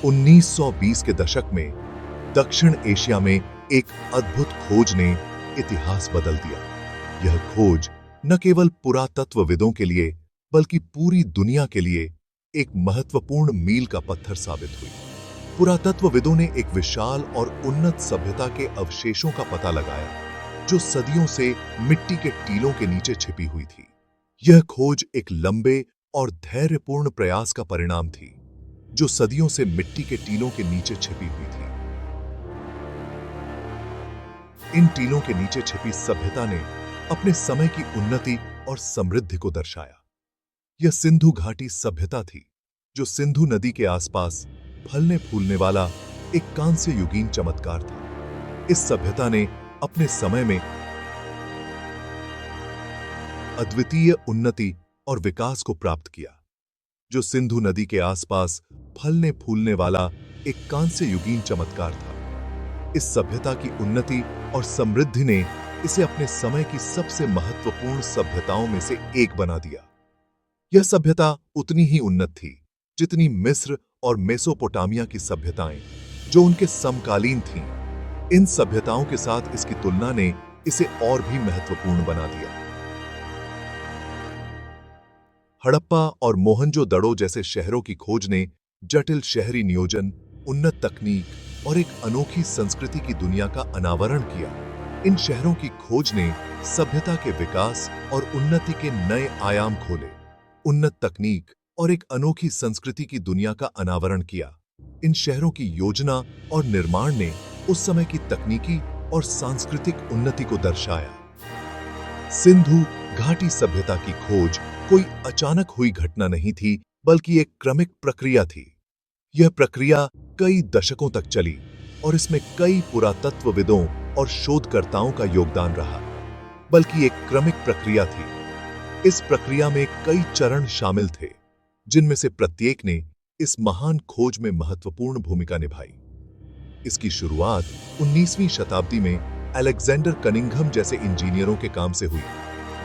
1920 के दशक में दक्षिण एशिया में एक अद्भुत खोज ने इतिहास बदल दिया। यह खोज न केवल पुरातत्वविदों के लिए बल्कि पूरी दुनिया के लिए एक महत्वपूर्ण मील का पत्थर साबित हुई। पुरातत्वविदों ने एक विशाल और उन्नत सभ्यता के अवशेषों का पता लगाया जो सदियों से मिट्टी के टीलों के नीचे छिपी हुई थी। यह खोज एक लंबे और धैर्यपूर्ण प्रयास का परिणाम थी जो सदियों से मिट्टी के टीलों के नीचे छिपी हुई थी। इन टीलों के नीचे छिपी सभ्यता ने अपने समय की उन्नति और समृद्धि को दर्शाया। यह सिंधु घाटी सभ्यता थी जो सिंधु नदी के आसपास फलने फूलने वाला एक कांस्य युगीन चमत्कार था। इस सभ्यता ने अपने समय में अद्वितीय उन्नति और विकास को प्राप्त किया। जो सिंधु नदी के आसपास फलने फूलने वाला एक कांस्य युगीन चमत्कार था। इस सभ्यता की उन्नति और समृद्धि ने इसे अपने समय की सबसे महत्वपूर्ण सभ्यताओं में से एक बना दिया। यह सभ्यता उतनी ही उन्नत थी जितनी मिस्र और मेसोपोटामिया की सभ्यताएं जो उनके समकालीन थीं। इन सभ्यताओं के साथ इसकी तुलना ने इसे और भी महत्वपूर्ण बना दिया। हड़प्पा और मोहनजोदड़ो जैसे शहरों की खोज ने जटिल शहरी नियोजन, उन्नत तकनीक और एक अनोखी संस्कृति की दुनिया का अनावरण किया। इन शहरों की खोज ने सभ्यता के विकास और उन्नति के नए आयाम खोले। उन्नत तकनीक और एक अनोखी संस्कृति की दुनिया का अनावरण किया। इन शहरों की योजना और निर्माण ने उस समय की तकनीकी और सांस्कृतिक उन्नति को दर्शाया। सिंधु घाटी सभ्यता की खोज कोई अचानक हुई घटना नहीं थी बल्कि एक क्रमिक प्रक्रिया थी। यह प्रक्रिया कई दशकों तक चली और इसमें कई पुरातत्वविदों और शोधकर्ताओं का योगदान रहा। बल्कि एक क्रमिक प्रक्रिया थी। इस प्रक्रिया में कई चरण शामिल थे जिनमें से प्रत्येक ने इस महान खोज में महत्वपूर्ण भूमिका निभाई। इसकी शुरुआत 19वीं शताब्दी में अलेक्जेंडर कनिंघम जैसे इंजीनियरों के काम से हुई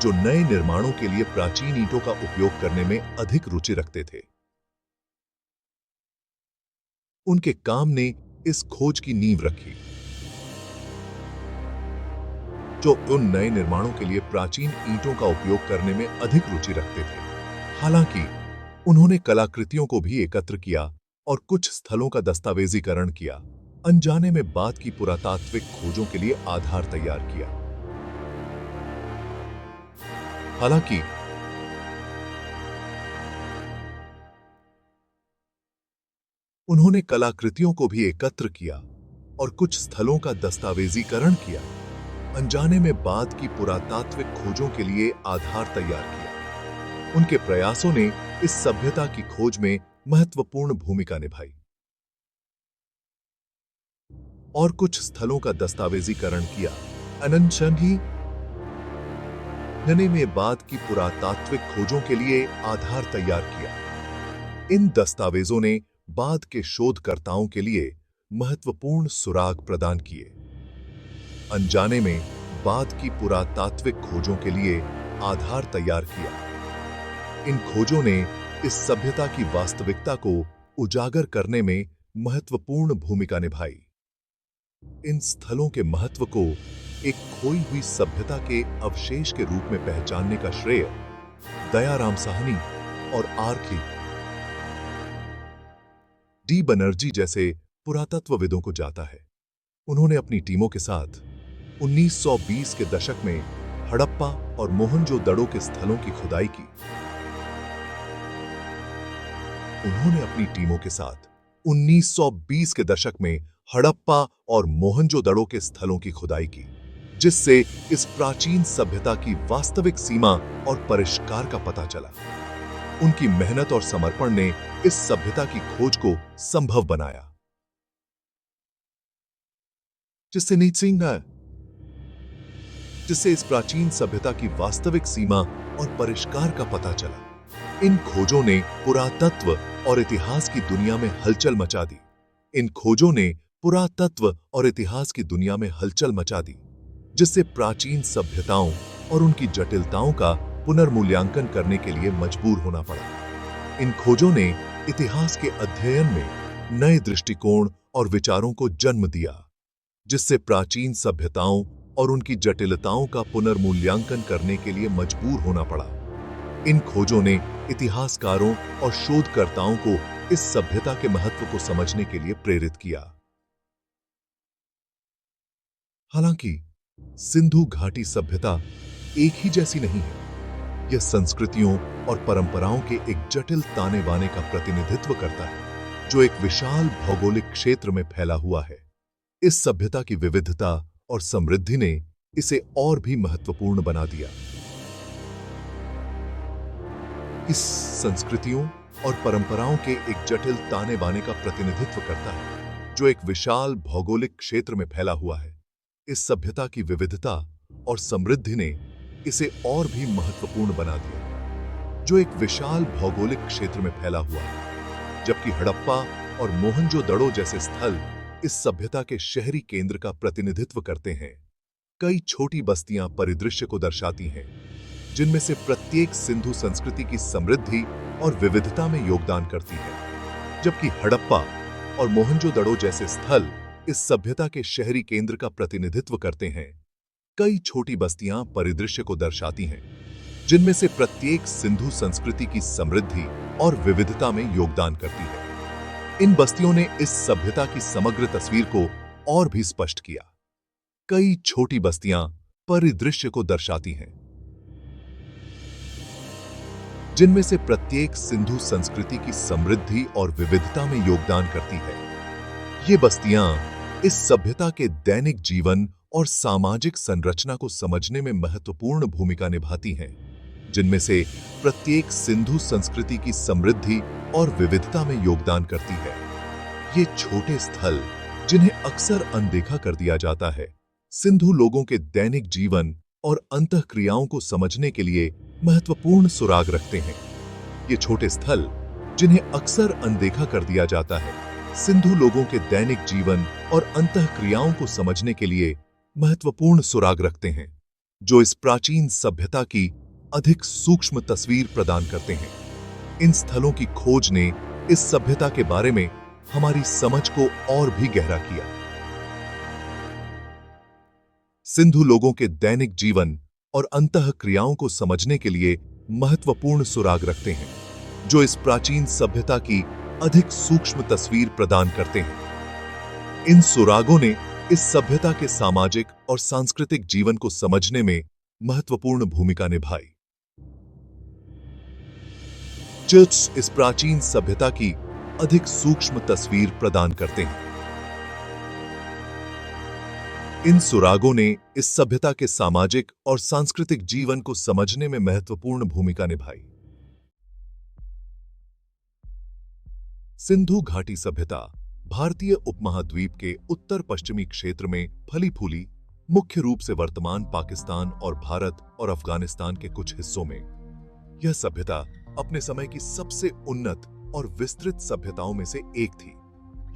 जो नए निर्माणों के लिए प्राचीन ईंटों का उपयोग करने में अधिक रुचि रखते थे। उनके काम ने इस खोज की नींव रखी जो उन नए निर्माणों के लिए प्राचीन ईंटों का उपयोग करने में अधिक रुचि रखते थे। हालांकि उन्होंने कलाकृतियों को भी एकत्र किया और कुछ स्थलों का दस्तावेजीकरण किया, अनजाने में बाद की पुरातात्विक खोजों के लिए आधार तैयार किया। हालांकि उन्होंने कलाकृतियों को भी एकत्र किया और कुछ स्थलों का दस्तावेजीकरण किया, अनजाने में बाद की पुरातात्विक खोजों के लिए आधार तैयार किया। उनके प्रयासों ने इस सभ्यता की खोज में महत्वपूर्ण भूमिका निभाई और कुछ स्थलों का दस्तावेजीकरण किया, अनजाने में बाद की पुरातात्विक खोजों के लिए आधार तैयार किया। इन दस्तावेजों ने बाद के शोधकर्ताओं के लिए महत्वपूर्ण सुराग प्रदान किए। अनजाने में बाद की पुरातात्विक खोजों के लिए आधार तैयार किया। इन खोजों ने इस सभ्यता की वास्तविकता को उजागर करने में महत्वपूर्ण भूमिका निभाई। इन स्थलों के महत्व को एक खोई हुई सभ्यता के अवशेष के रूप में पहचानने का श्रेय दयाराम साहनी और आर.के. डी. बनर्जी जैसे पुरातत्वविदों को जाता है। उन्होंने अपनी टीमों के साथ 1920 के दशक में हड़प्पा और मोहनजोदड़ो के स्थलों की खुदाई की। उन्होंने अपनी टीमों के साथ 1920 के दशक में हड़प्पा और मोहनजोदड़ो के स्थलों की खुदाई की, जिससे इस प्राचीन सभ्यता की वास्तविक सीमा और परिष्कार का पता चला। उनकी मेहनत और समर्पण ने इस सभ्यता की खोज को संभव बनाया, जिससे इस प्राचीन सभ्यता की वास्तविक सीमा और परिष्कार का पता चला। इन खोजों ने पुरातत्व और इतिहास की दुनिया में हलचल मचा दी। इन खोजों ने पुरातत्व और इतिहास की दुनिया में हलचल मचा दी, जिससे प्राचीन सभ्यताओं और उनकी जटिलताओं का पुनर्मूल्यांकन करने के लिए मजबूर होना पड़ा। इन खोजों ने इतिहास के अध्ययन में नए दृष्टिकोण और विचारों को जन्म दिया, जिससे प्राचीन सभ्यताओं और उनकी जटिलताओं का पुनर्मूल्यांकन करने के लिए मजबूर होना पड़ा। इन खोजों ने इतिहासकारों और शोधकर्ताओं को इस सभ्यता के महत्व को समझने के लिए प्रेरित किया। हालांकि सिंधु घाटी सभ्यता एक ही जैसी नहीं है। यह संस्कृतियों और परंपराओं के एक जटिल ताने बाने का प्रतिनिधित्व करता है, जो एक विशाल भौगोलिक क्षेत्र में फैला हुआ है। इस सभ्यता की विविधता और समृद्धि ने इसे और भी महत्वपूर्ण बना दिया। इस संस्कृतियों और परंपराओं के एक जटिल ताने बाने का प्रतिनिधित्व करता है, जो एक विशाल भौगोलिक क्षेत्र में फैला हुआ है। इस सभ्यता की विविधता और समृद्धि ने इसे और भी महत्वपूर्ण बना दिया, जो एक विशाल भौगोलिक क्षेत्र में फैला हुआ है। जबकि हड़प्पा और मोहनजोदड़ो जैसे स्थल इस सभ्यता के शहरी केंद्र का प्रतिनिधित्व करते हैं, कई छोटी बस्तियां परिदृश्य को दर्शाती हैं, जिनमें से प्रत्येक सिंधु संस्कृति की समृद्धि और विविधता में योगदान करती है। जबकि हड़प्पा और मोहनजोदड़ो जैसे स्थल इस सभ्यता के शहरी केंद्र का प्रतिनिधित्व करते हैं, कई छोटी बस्तियां परिदृश्य को दर्शाती हैं, जिनमें से प्रत्येक सिंधु संस्कृति की समृद्धि और विविधता में योगदान करती है। इन बस्तियों ने इस सभ्यता की समग्र तस्वीर को और भी स्पष्ट किया। कई छोटी बस्तियां परिदृश्य को दर्शाती हैं, जिनमें से प्रत्येक सिंधु संस्कृति की समृद्धि और विविधता में योगदान करती है। ये बस्तियां इस सभ्यता के दैनिक जीवन और सामाजिक संरचना को समझने में महत्वपूर्ण भूमिका निभाती हैं, जिनमें से प्रत्येक सिंधु संस्कृति की समृद्धि और विविधता में योगदान करती है। ये छोटे स्थल, जिन्हें अक्सर अनदेखा कर दिया जाता है, सिंधु लोगों के दैनिक जीवन और अंतःक्रियाओं को समझने के लिए महत्वपूर्ण सुराग रखते हैं। ये छोटे स्थल, जिन्हें अक्सर अनदेखा कर दिया जाता है, सिंधु लोगों के दैनिक जीवन और अंतःक्रियाओं को समझने के लिए महत्वपूर्ण सुराग रखते हैं, जो इस प्राचीन सभ्यता की अधिक सूक्ष्म तस्वीर प्रदान करते हैं। इन स्थलों की खोज ने इस सभ्यता के बारे में हमारी समझ को और भी गहरा किया। सिंधु लोगों के दैनिक जीवन और अंतःक्रियाओं को समझने के लिए महत्वपूर्ण सुराग रखते हैं, जो इस प्राचीन सभ्यता की अधिक सूक्ष्म तस्वीर प्रदान करते हैं। इन सुरागों ने इस सभ्यता के सामाजिक और सांस्कृतिक जीवन को समझने में महत्वपूर्ण भूमिका निभाई। चर्च इस प्राचीन सभ्यता की अधिक सूक्ष्म तस्वीर प्रदान करते हैं। इन सुरागों ने इस सभ्यता के सामाजिक और सांस्कृतिक जीवन को समझने में महत्वपूर्ण भूमिका निभाई। सिंधु घाटी सभ्यता भारतीय उपमहाद्वीप के उत्तर पश्चिमी क्षेत्र में फली फूली, मुख्य रूप से वर्तमान पाकिस्तान और भारत और अफगानिस्तान के कुछ हिस्सों में। यह सभ्यता अपने समय की सबसे उन्नत और विस्तृत सभ्यताओं में से एक थी।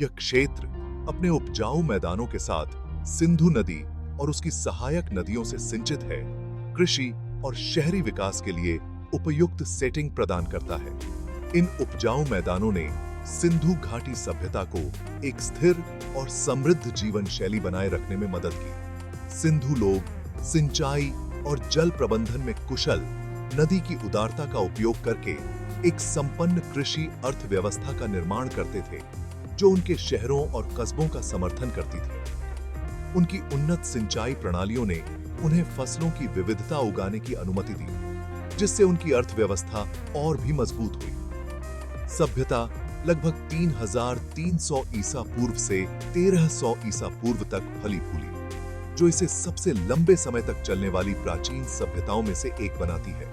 यह क्षेत्र अपने उपजाऊ मैदानों के साथ सिंधु नदी और उसकी सहायक नदियों से सिंचित है, कृषि और शहरी विकास के लिए उपयुक्त सेटिंग प्रदान करता है। इन उपजाऊ मैदानों ने सिंधु घाटी सभ्यता को एक स्थिर और समृद्ध जीवन शैली बनाए रखने में मदद की। सिंधु लोग सिंचाई और जल प्रबंधन में कुशल, नदी की उदारता का उपयोग करके एक संपन्न कृषि अर्थव्यवस्था का निर्माण करते थे, जो उनके शहरों और कस्बों का समर्थन करती थी। उनकी उन्नत सिंचाई प्रणालियों ने उन्हें फसलों की विविधता उगाने की अनुमति दी, जिससे उनकी अर्थव्यवस्था और भी मजबूत हुई। सभ्यता लगभग 3300 ईसा पूर्व से 1300 ईसा पूर्व तक फली फूली, जो इसे सबसे लंबे समय तक चलने वाली प्राचीन सभ्यताओं में से एक बनाती है।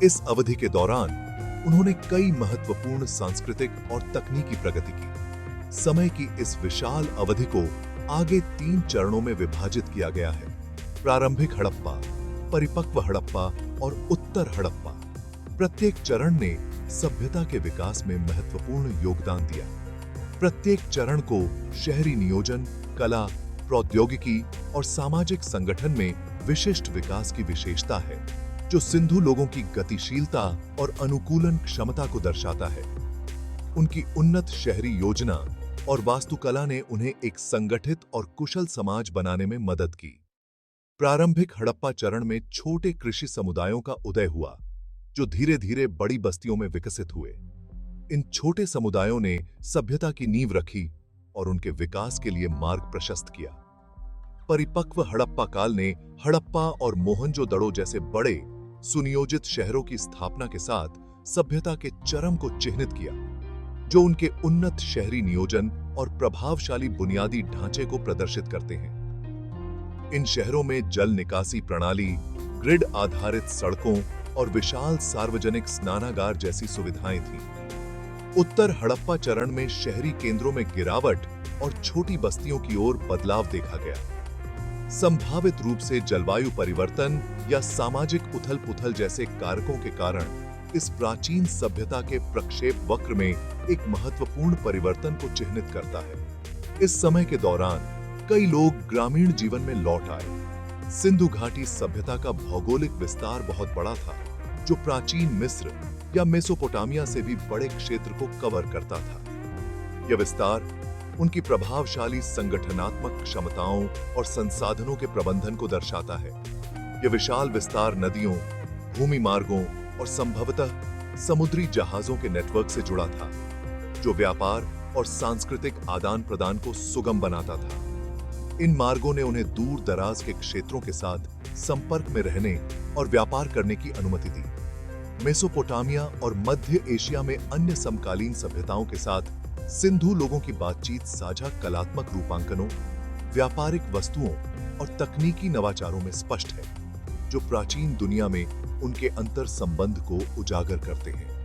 इस अवधि के दौरान उन्होंने कई महत्वपूर्ण सांस्कृतिक और तकनीकी प्रगति की। समय की इस विशाल अवधि को आगे 3 चरणों में विभाजित किया गया है: प्रारंभिक हड़प्पा, परिपक्व हड़प्पा और उत्तर हड़प्पा। प्रत्येक चरण ने सभ्यता के विकास में महत्वपूर्ण योगदान दिया। प्रत्येक चरण को शहरी नियोजन, कला, प्रौद्योगिकी और सामाजिक संगठन में विशिष्ट विकास की विशेषता है, जो सिंधु लोगों की गतिशीलता और अनुकूलन क्षमता को दर्शाता है। उनकी उन्नत शहरी योजना और वास्तुकला ने उन्हें एक संगठित और कुशल समाज बनाने में मदद की। प्रारंभिक हड़प्पा चरण में छोटे कृषि समुदायों का उदय हुआ, जो धीरे धीरे बड़ी बस्तियों में विकसित हुए। इन छोटे समुदायों ने सभ्यता की नींव रखी और उनके विकास के लिए मार्ग प्रशस्त किया। परिपक्व हड़प्पा काल ने हड़प्पा और मोहनजोदड़ो जैसे बड़े सुनियोजित शहरों की स्थापना के साथ सभ्यता के चरम को चिह्नित किया, जो उनके उन्नत शहरी नियोजन और प्रभावशाली बुनियादी ढांचे को प्रदर्शित करते हैं। इन शहरों में जल निकासी प्रणाली, ग्रिड आधारित सड़कों और विशाल सार्वजनिक स्नानागार जैसी सुविधाएं थीं। उत्तर हड़प्पा चरण में शहरी केंद्रों में गिरावट और छोटी बस्तियों की ओर बदलाव देखा गया। संभावित रूप से जलवायु परिवर्तन या सामाजिक उथल-पुथल जैसे कारकों के कारण इस प्राचीन सभ्यता के प्रक्षेप वक्र में एक महत्वपूर्ण परिवर्तन को चिह्नित करता है। इस समय के दौरान कई लोग ग्रामीण जीवन में लौट आए। सिंधु घाटी सभ्यता का भौगोलिक विस्तार बहुत बड़ा था, जो प्राचीन मिस्र या मेसोपोटामिया से भी बड़े क्षेत्र को कवर करता था। यह विस्तार उनकी प्रभावशाली संगठनात्मक क्षमताओं और संसाधनों के प्रबंधन को दर्शाता है। यह विशाल विस्तार नदियों, भूमि मार्गों और संभवतः समुद्री जहाजों के नेटवर्क से जुड़ा था, जो व्यापार और सांस्कृतिक आदान प्रदान को सुगम बनाता था। इन मार्गों ने उन्हें दूर दराज के क्षेत्रों के साथ संपर्क में रहने और व्यापार करने की अनुमति दी। मेसोपोटामिया और मध्य एशिया में अन्य समकालीन सभ्यताओं के साथ सिंधु लोगों की बातचीत साझा कलात्मक रूपांकनों, व्यापारिक वस्तुओं और तकनीकी नवाचारों में स्पष्ट है, जो प्राचीन दुनिया में उनके अंतर संबंध को उजागर करते हैं।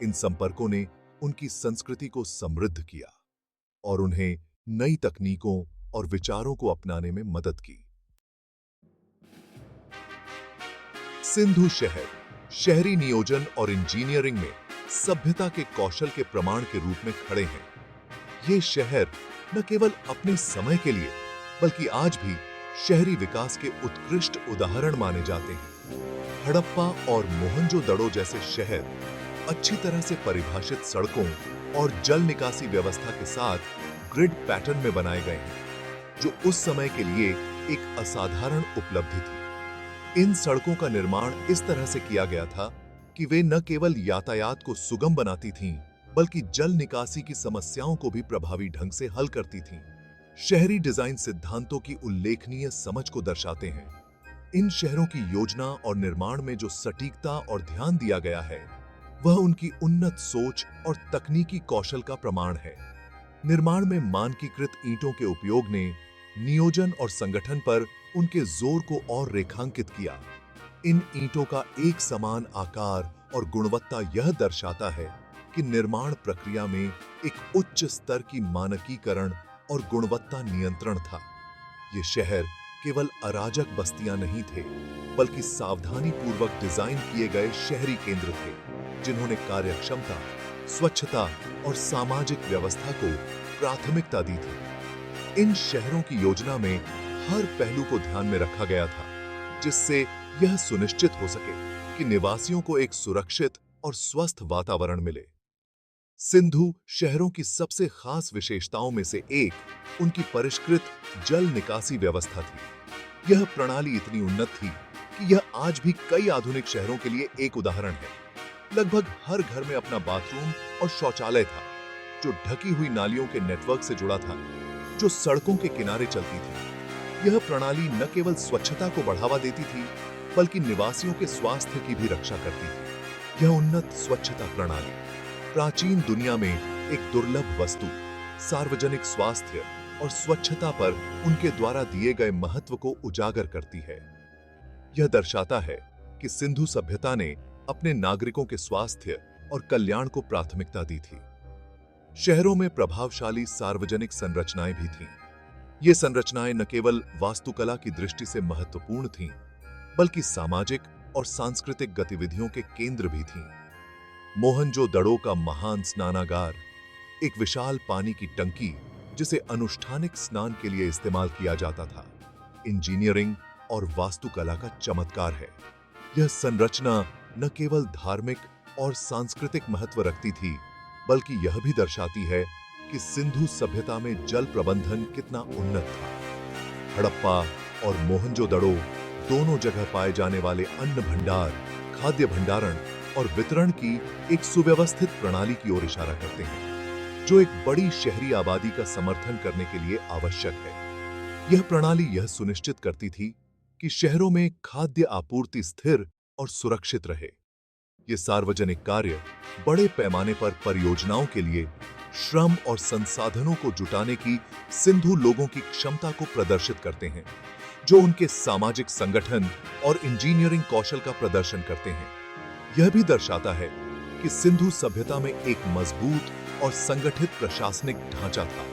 इन संपर्कों ने उनकी संस्कृति को समृद्ध किया और उन्हें नई तकनीकों और विचारों को अपनाने में मदद की। सिंधु शहर शहरी नियोजन और इंजीनियरिंग में सभ्यता के कौशल के प्रमाण के रूप में खड़े हैं। ये शहर न केवल अपने समय के लिए, बल्कि आज भी शहरी विकास के उत्कृष्ट उदाहरण माने जाते हैं। हड़प्पा और मोहनजोदड़ो जैसे शहर अच्छी तरह से परिभाषित सड़कों और जल निकासी व्यवस्था के साथ ग्रिड पैटर्न में बनाए गए हैं, जो उस समय के लिए एक असाधारण उपलब्धि थी। इन सड़कों का निर्माण इस तरह से किया गया था कि वे न केवल यातायात को सुगम बनाती थीं, बल्कि जल निकासी की समस्याओं को भी प्रभावी ढंग से हल करती थीं। शहरी डिजाइन सिद्धांतों की उल्लेखनीय समझ को दर्शाते हैं। इन शहरों की योजना और निर्माण में जो सटीकता और ध्यान दिया गया है, वह उनकी उन्नत सोच और तकनीकी कौशल का प्रमाण है। निर्माण में मानकीकृत ईंटों के उपयोग ने नियोजन और संगठन पर उनके जोर को और रेखांकित किया। इन ईंटों का एक समान आकार और गुणवत्ता यह दर्शाता है कि निर्माण प्रक्रिया में एक उच्च स्तर की मानकीकरण और गुणवत्ता नियंत्रण था। ये शहर केवल अराजक बस्तियां नहीं थे, बल्कि सावधानी पूर्वक डिजाइन किए गए शहरी केंद्र थे, जिन्होंने कार्यक्षमता, स्वच्छता और सामाजिक व्यवस्था को प्राथमिकता दी थी। इन शहरों की योजना में हर पहलू को ध्यान में रखा गया था, जिससे यह सुनिश्चित हो सके कि निवासियों को एक सुरक्षित और स्वस्थ वातावरण मिले। सिंधु शहरों की सबसे खास विशेषताओं में से एक उनकी परिष्कृत जल निकासी व्यवस्था थी। यह प्रणाली इतनी उन्नत थी कि यह आज भी कई आधुनिक शहरों के लिए एक उदाहरण है। लगभग हर घर में अपना बाथरूम और शौचालय था, जो ढकी हुई नालियों के नेटवर्क से जुड़ा था, जो सड़कों के किनारे चलती थी। यह प्रणाली न केवल स्वच्छता को बढ़ावा देती थी, बल्कि निवासियों के स्वास्थ्य की भी रक्षा करती थी। यह उन्नत स्वच्छता प्रणाली प्राचीन दुनिया में एक दुर्लभ वस्तु, सार्वजनिक स्वास्थ्य और स्वच्छता पर उनके द्वारा दिए गए महत्व को उजागर करती है। यह दर्शाता है कि सिंधु सभ्यता ने अपने नागरिकों के स्वास्थ्य और कल्याण को प्राथमिकता दी थी। शहरों में प्रभावशाली सार्वजनिक संरचनाएं भी थीं। ये संरचनाएं न केवल वास्तुकला की दृष्टि से महत्वपूर्ण थीं, बल्कि सामाजिक और सांस्कृतिक गतिविधियों के केंद्र भी थीं। मोहनजोदड़ो का महान स्नानागार, एक विशाल पानी की टंकी जिसे अनुष्ठानिक स्नान के लिए इस्तेमाल किया जाता था, इंजीनियरिंग और वास्तुकला का चमत्कार है। यह संरचना न केवल धार्मिक और सांस्कृतिक महत्व रखती थी, बल्कि यह भी दर्शाती है कि सिंधु सभ्यता में जल प्रबंधन कितना उन्नत था। हड़प्पा और मोहनजोदड़ो दोनों जगह पाए जाने वाले अन्न भंडार, खाद्य भंडारण और वितरण की एक सुव्यवस्थित प्रणाली की ओर इशारा करते हैं, जो एक बड़ी शहरी आबादी का समर्थन करने के लिए आवश्यक है। यह प्रणाली यह सुनिश्चित करती थी कि शहरों में खाद्य आपूर्ति स्थिर और सुरक्षित रहे। ये सार्वजनिक कार्य बड़े पैमाने पर परियोजनाओं के लिए श्रम और संसाधनों को जुटाने की सिंधु लोगों की क्षमता को प्रदर्शित करते हैं, जो उनके सामाजिक संगठन और इंजीनियरिंग कौशल का प्रदर्शन करते हैं। यह भी दर्शाता है कि सिंधु सभ्यता में एक मजबूत और संगठित प्रशासनिक ढांचा था।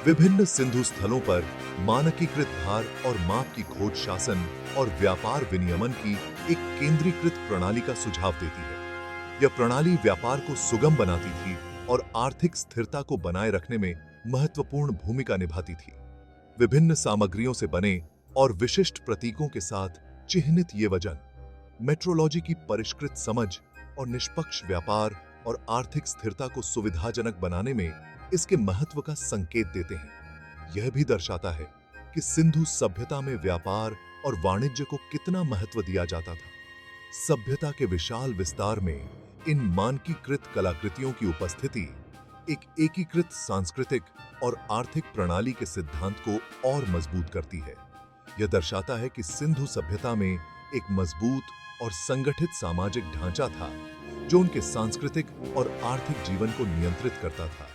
विभिन्न सिंधु स्थलों पर मानकीकृत भार और माप की खोज शासन और व्यापार विनियमन की एक केंद्रीकृत प्रणाली का सुझाव देती है। यह प्रणाली व्यापार को सुगम बनाती थी और आर्थिक स्थिरता को बनाए रखने में महत्वपूर्ण भूमिका निभाती थी। विभिन्न सामग्रियों से बने और विशिष्ट प्रतीकों के साथ चिह्नित ये वजन मेट्रोलॉजी की परिष्कृत समझ और निष्पक्ष व्यापार और आर्थिक स्थिरता को सुविधाजनक बनाने में इसके महत्व का संकेत देते हैं। यह भी दर्शाता है कि सिंधु सभ्यता में व्यापार और वाणिज्य को कितना महत्व दिया जाता था। सभ्यता के विशाल विस्तार में इन मानकीकृत कलाकृतियों की उपस्थिति एक एकीकृत सांस्कृतिक और आर्थिक प्रणाली के सिद्धांत को और मजबूत करती है। यह दर्शाता है कि सिंधु सभ्यता में एक मजबूत और संगठित सामाजिक ढांचा था, जो उनके सांस्कृतिक और आर्थिक जीवन को नियंत्रित करता था।